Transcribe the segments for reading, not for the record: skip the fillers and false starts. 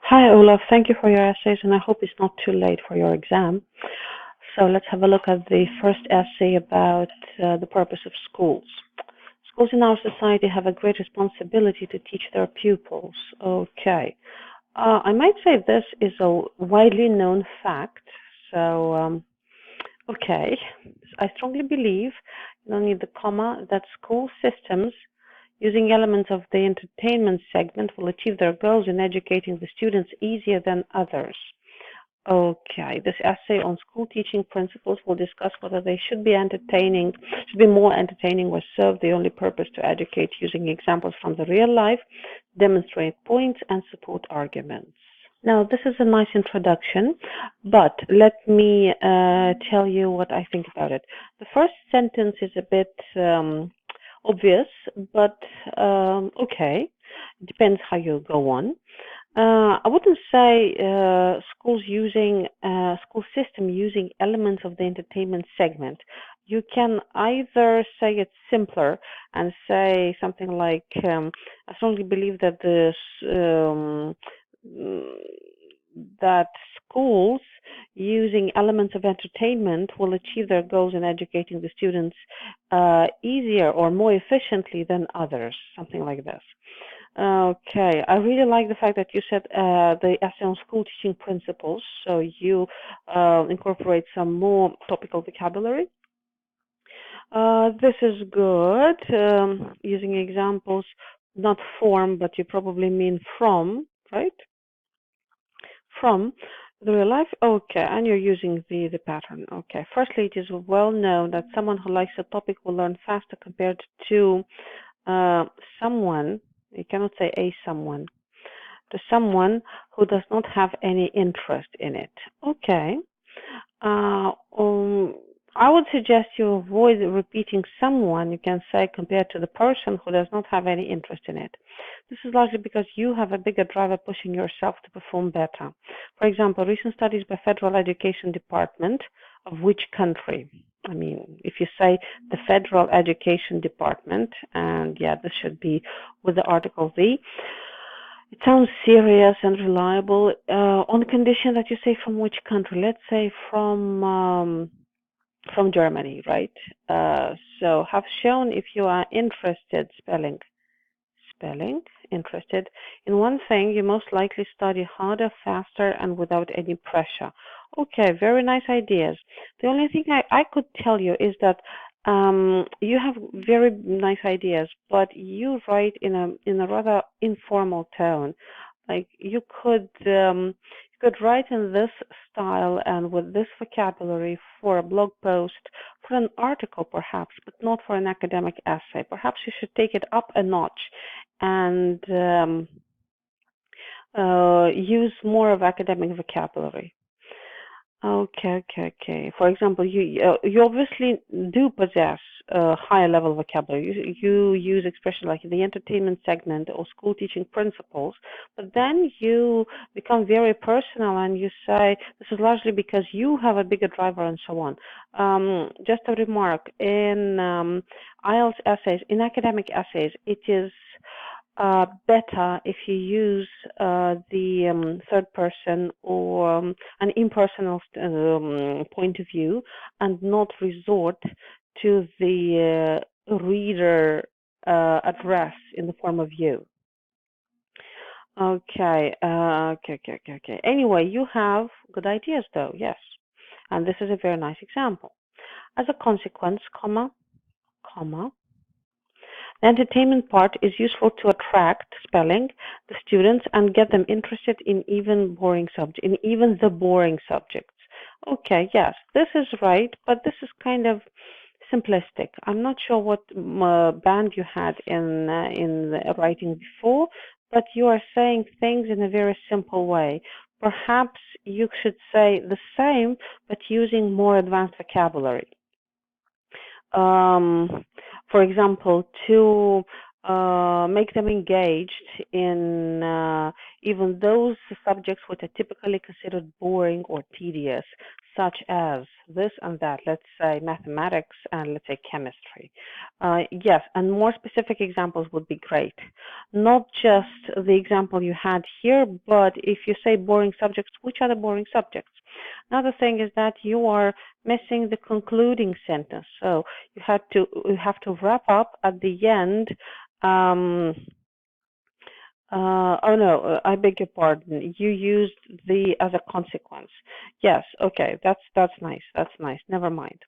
Hi, Olaf. Thank you for your essays, and I hope it's not too late for your exam. So let's have a look at the first essay about the purpose of schools. Schools in our society have a great responsibility to teach their pupils. Okay. I might say this is a widely known fact. So, okay. I strongly believe, you don't need the comma, that school systems using elements of the entertainment segment will achieve their goals in educating the students easier than others. Okay, this essay on school teaching principles will discuss whether they should be more entertaining, or serve the only purpose to educate using examples from the real life, demonstrate points, and support arguments. Now, this is a nice introduction, but let me tell you what I think about it. The first sentence is a bit obvious, but okay. It depends how you go on. I wouldn't say school system using elements of the entertainment segment. You can either say it simpler and say something like, I strongly believe that that schools using elements of entertainment will achieve their goals in educating the students easier or more efficiently than others, something like this. Okay, I really like the fact that you said the essay on school teaching principles, so you incorporate some more topical vocabulary. This is good. Using examples, not form, but you probably mean from, right? From the real life. Okay, and you're using the pattern. Okay, firstly, it is well known that someone who likes a topic will learn faster compared to someone. You cannot say a someone. To someone who does not have any interest in it. Okay. Uh, um, I would suggest you avoid repeating someone. You can say compared to the person who does not have any interest in it. This is largely because you have a bigger driver pushing yourself to perform better. For example, recent studies by Federal Education Department of which country? I mean, if you say the Federal Education Department, and yeah, this should be with the article the. It sounds serious and reliable, on condition that you say from which country. Let's say from Germany, right? So have shown if you are interested, spelling, interested in one thing, you most likely study harder, faster, and without any pressure. Okay, very nice ideas. The only thing I could tell you is that you have very nice ideas, but you write in a rather informal tone. Like you could write in this style and with this vocabulary for a blog post, for an article perhaps, but not for an academic essay. Perhaps you should take it up a notch and use more of academic vocabulary. Okay. For example, you obviously do possess a higher level vocabulary. You use expressions like the entertainment segment or school teaching principles, but then you become very personal and you say this is largely because you have a bigger driver and so on. Just a remark, in IELTS essays, in academic essays, it is better if you use the third person or an impersonal point of view and not resort to the reader address in the form of you. Okay. Anyway, you have good ideas though, yes. And this is a very nice example. As a consequence, comma, the entertainment part is useful to attract spelling the students and get them interested in even the boring subjects. Okay, yes, this is right, but this is kind of simplistic. I'm not sure what band you had in the writing before, but you are saying things in a very simple way. Perhaps you should say the same, but using more advanced vocabulary. For example, to make them engaged even those subjects which are typically considered boring or tedious, such as this and that, let's say mathematics and let's say chemistry. Yes, and more specific examples would be great. Not just the example you had here, but if you say boring subjects, which are the boring subjects? Another thing is that you are missing the concluding sentence. So you have to wrap up at the end. Oh no, I beg your pardon. You used the as a consequence. Yes, okay, that's nice. That's nice. Never mind.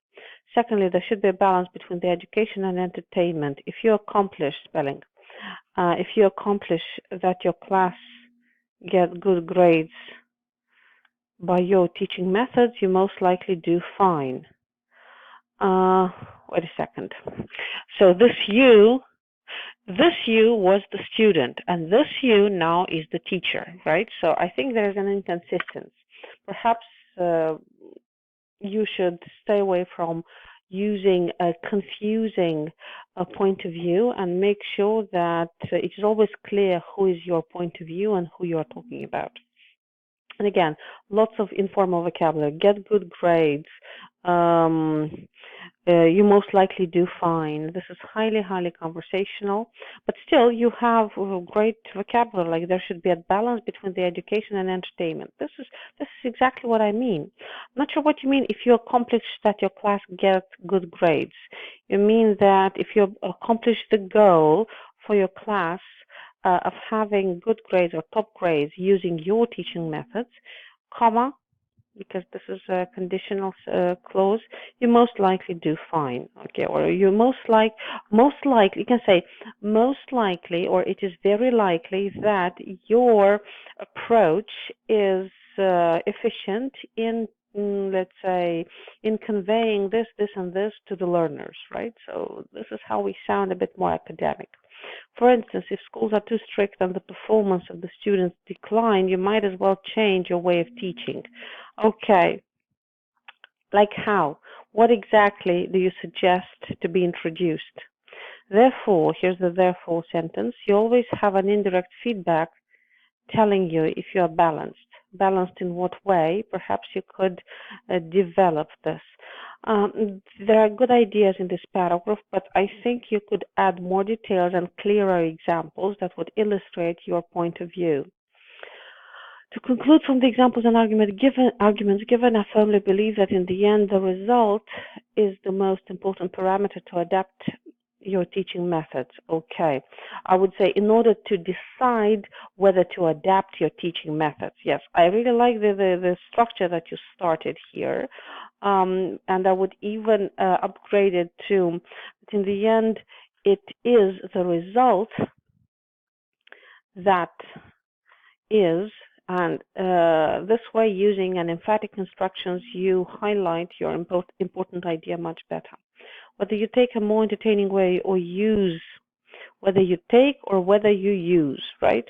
Secondly, there should be a balance between the education and entertainment. If you accomplish spelling, if you accomplish that your class get good grades by your teaching methods, you most likely do fine. Wait a second. So this you was the student, and this you now is the teacher, right? So I think there is an inconsistency. Perhaps you should stay away from using a confusing point of view and make sure that it is always clear who is your point of view and who you are talking about. And again, lots of informal vocabulary. Get good grades. You most likely do fine. This is highly, highly conversational, but still you have great vocabulary. Like there should be a balance between the education and entertainment. This is exactly what I mean. I'm not sure what you mean if you accomplish that your class gets good grades. You mean that if you accomplish the goal for your class of having good grades or top grades using your teaching methods, comma, because this is a conditional clause, you most likely do fine. Okay, or you most likely, you can say most likely, or it is very likely that your approach is efficient in, let's say, in conveying this, and this to the learners, right? So this is how we sound a bit more academic. For instance, if schools are too strict and the performance of the students decline, you might as well change your way of teaching. Okay, like how? What exactly do you suggest to be introduced? Therefore, here's the therefore sentence. You always have an indirect feedback telling you if you are balanced. Balanced in what way? Perhaps you could develop this. There are good ideas in this paragraph, but I think you could add more details and clearer examples that would illustrate your point of view. To conclude from the examples and arguments given, I firmly believe that in the end, the result is the most important parameter to adapt your teaching methods. Okay, I would say in order to decide whether to adapt your teaching methods. Yes, I really like the structure that you started here, and I would even upgrade it to, in the end, it is the result that is, and this way, using an emphatic instructions, you highlight your important idea much better. Whether you take a more entertaining way or use, whether you take or whether you use, right?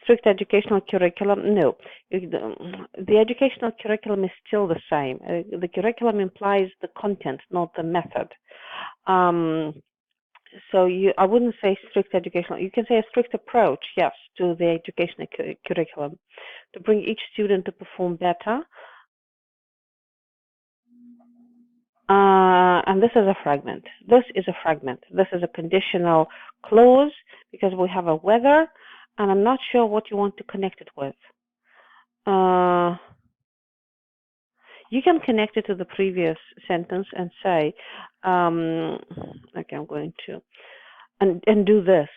Strict educational curriculum, no. The educational curriculum is still the same. The curriculum implies the content, not the method. So I wouldn't say strict educational. You can say a strict approach, yes, to the educational curriculum to bring each student to perform better. And this is a fragment. This is a fragment. This is a conditional clause because we have a whether, and I'm not sure what you want to connect it with. You can connect it to the previous sentence and say, okay, I'm going to, and do this.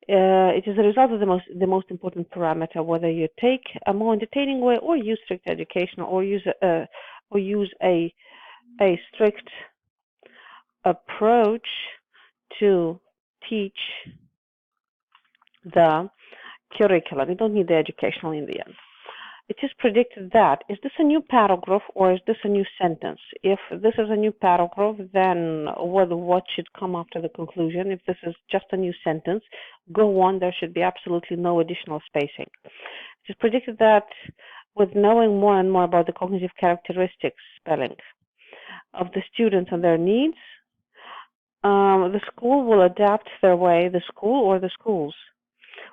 It is a result of the most important parameter, whether you take a more entertaining way or use strict education or use a strict approach to teach the curriculum. You don't need the educational in the end. It is predicted that, is this a new paragraph or is this a new sentence? If this is a new paragraph, then what should come after the conclusion? If this is just a new sentence, go on, there should be absolutely no additional spacing. It is predicted that with knowing more and more about the cognitive characteristics, spelling, of the students and their needs, the school will adapt their way, the school or the schools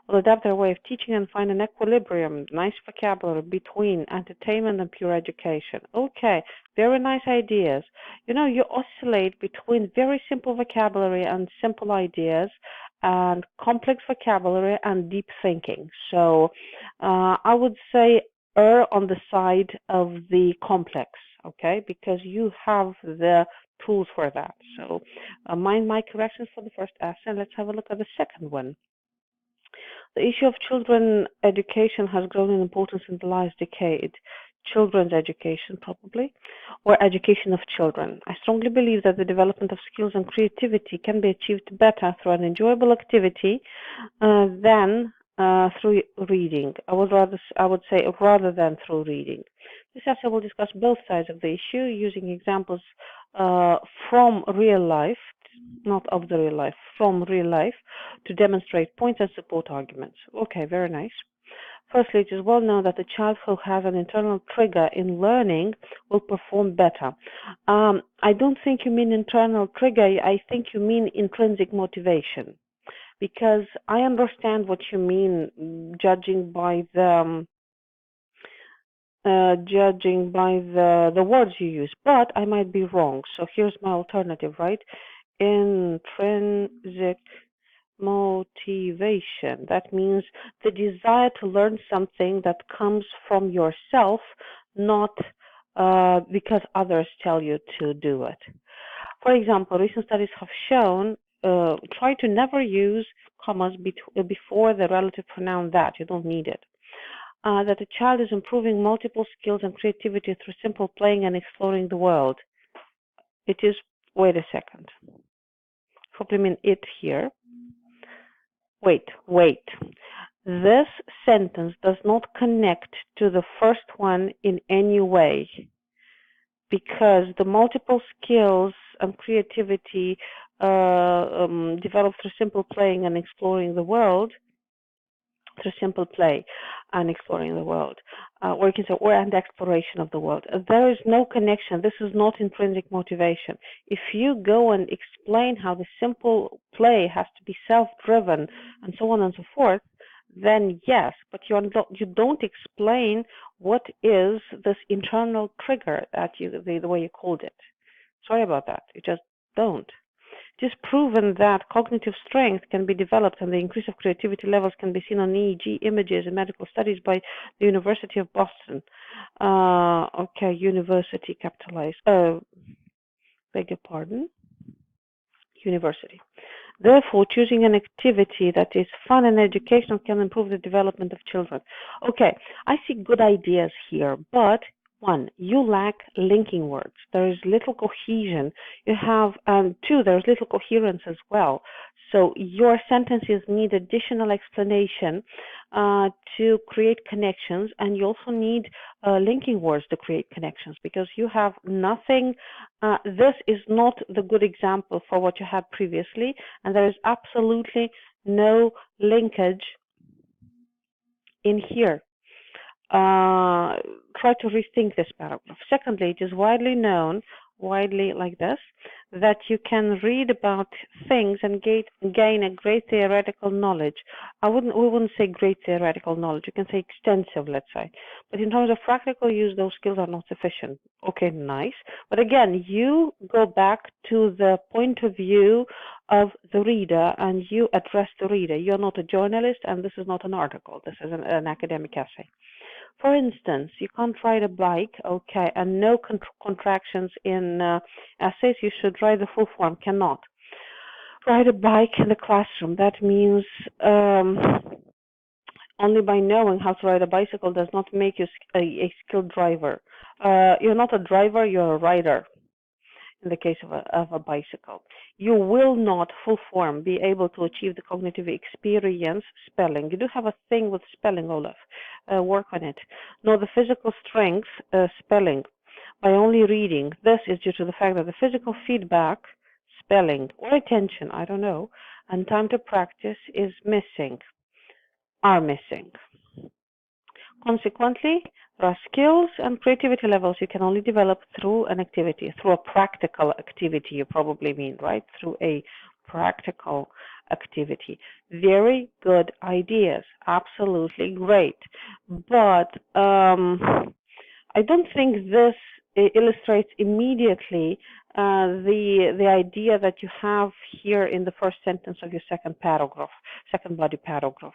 will adapt their way of teaching and find an equilibrium, nice vocabulary between entertainment and pure education. Okay, very nice ideas. You know, you oscillate between very simple vocabulary and simple ideas and complex vocabulary and deep thinking. So I would say err on the side of the complex, okay, because you have the tools for that. So mind my corrections for the first essay, and let's have a look at the second one. The issue of children education has grown in importance in the last decade. Children's education, probably, or education of children. I strongly believe that the development of skills and creativity can be achieved better through an enjoyable activity than through reading. I would say rather than through reading. This essay will discuss both sides of the issue using examples from real life, not of the real life, from real life, to demonstrate points and support arguments. Okay, very nice. Firstly, it is well known that a child who has an internal trigger in learning will perform better. I don't think you mean internal trigger. I think you mean intrinsic motivation, because I understand what you mean, judging by the words you use, but I might be wrong. So here's my alternative, right? Intrinsic motivation. That means the desire to learn something that comes from yourself, not because others tell you to do it. For example, recent studies have shown try to never use commas before the relative pronoun that. You don't need it. That a child is improving multiple skills and creativity through simple playing and exploring the world. It is, wait a second. Probably mean it here. Wait. This sentence does not connect to the first one in any way, because the multiple skills and creativity developed through simple playing and exploring the world, through simple play and exploring the world, and exploration of the world. There is no connection. This is not intrinsic motivation. If you go and explain how the simple play has to be self-driven and so on and so forth, then yes, but you don't explain what is this internal trigger that the way you called it. Sorry about that. You just don't. It is proven that cognitive strength can be developed and the increase of creativity levels can be seen on EEG images in medical studies by the University of Boston. Okay, university capitalized. Beg your pardon. University. Therefore, choosing an activity that is fun and educational can improve the development of children. Okay, I see good ideas here, but one, you lack linking words. There is little cohesion. You have, two, there's little coherence as well. So your sentences need additional explanation to create connections, and you also need linking words to create connections, because you have nothing. This is not the good example for what you had previously, and there is absolutely no linkage in here. Try to rethink this paragraph. Secondly, it is widely known, like this, that you can read about things and gain a great theoretical knowledge. We wouldn't say great theoretical knowledge. You can say extensive, let's say. But in terms of practical use, those skills are not sufficient. Okay, nice. But again, you go back to the point of view of the reader and you address the reader. You're not a journalist, and this is not an article. This is an academic essay. For instance, you can't ride a bike, okay, and no contractions in essays. You should write the full form. Cannot ride a bike in the classroom. That means only by knowing how to ride a bicycle does not make you a skilled driver. You're not a driver, you're a rider. In the case of a bicycle, you will not full form be able to achieve the cognitive experience spelling. You do have a thing with spelling, Olaf. Work on it. Nor the physical strength spelling by only reading. This is due to the fact that the physical feedback, spelling, or attention, I don't know, and time to practice are missing. Consequently, there are skills and creativity levels you can only develop through an activity, through a practical activity, you probably mean, right? Through a practical activity. Very good ideas. Absolutely great. But I don't think this illustrates immediately the idea that you have here in the first sentence of your second paragraph, second body paragraph.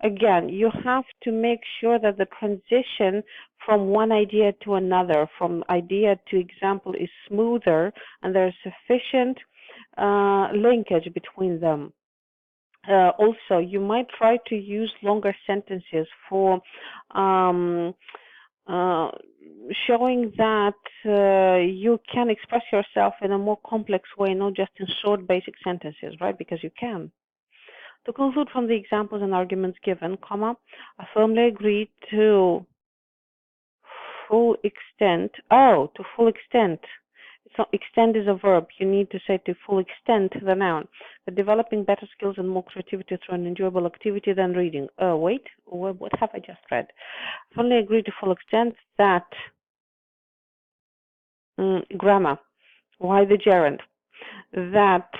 Again, you have to make sure that the transition from one idea to another, from idea to example, is smoother and there's sufficient linkage between them. Also, you might try to use longer sentences for uh, showing that you can express yourself in a more complex way, not just in short, basic sentences, right? Because you can. To conclude from the examples and arguments given, comma, I firmly agree to full extent. Oh, to full extent. So extend is a verb. You need to say to full extent the noun. But developing better skills and more creativity through an enjoyable activity than reading. Wait, what have I just read? I firmly agree to full extent that grammar. Why the gerund? That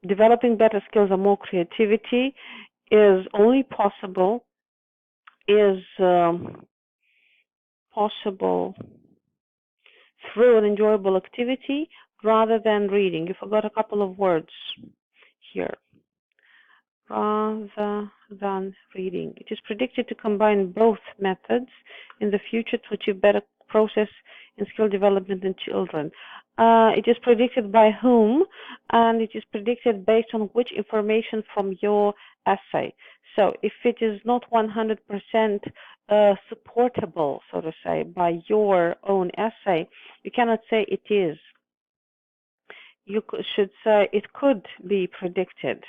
developing better skills and more creativity is only possible through an enjoyable activity rather than reading. You forgot a couple of words here. Rather than reading. It is predicted to combine both methods in the future to achieve better process in skill development in children. It is predicted by whom, and it is predicted based on which information from your essay. So if it is not 100% supportable, so to say, by your own essay, you cannot say it is. You should say it could be predicted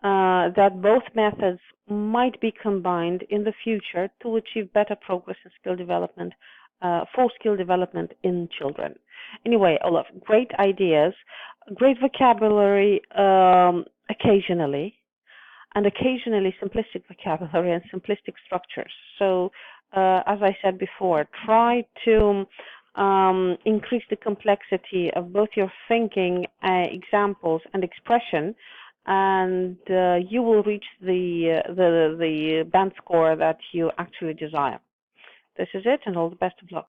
that both methods might be combined in the future to achieve better progress in skill development, for skill development in children. Anyway, Olaf, great ideas, great vocabulary occasionally, and occasionally simplistic vocabulary and simplistic structures. So, as I said before, try to increase the complexity of both your thinking, examples, and expression, and you will reach the band score that you actually desire. This is it, and all the best of luck.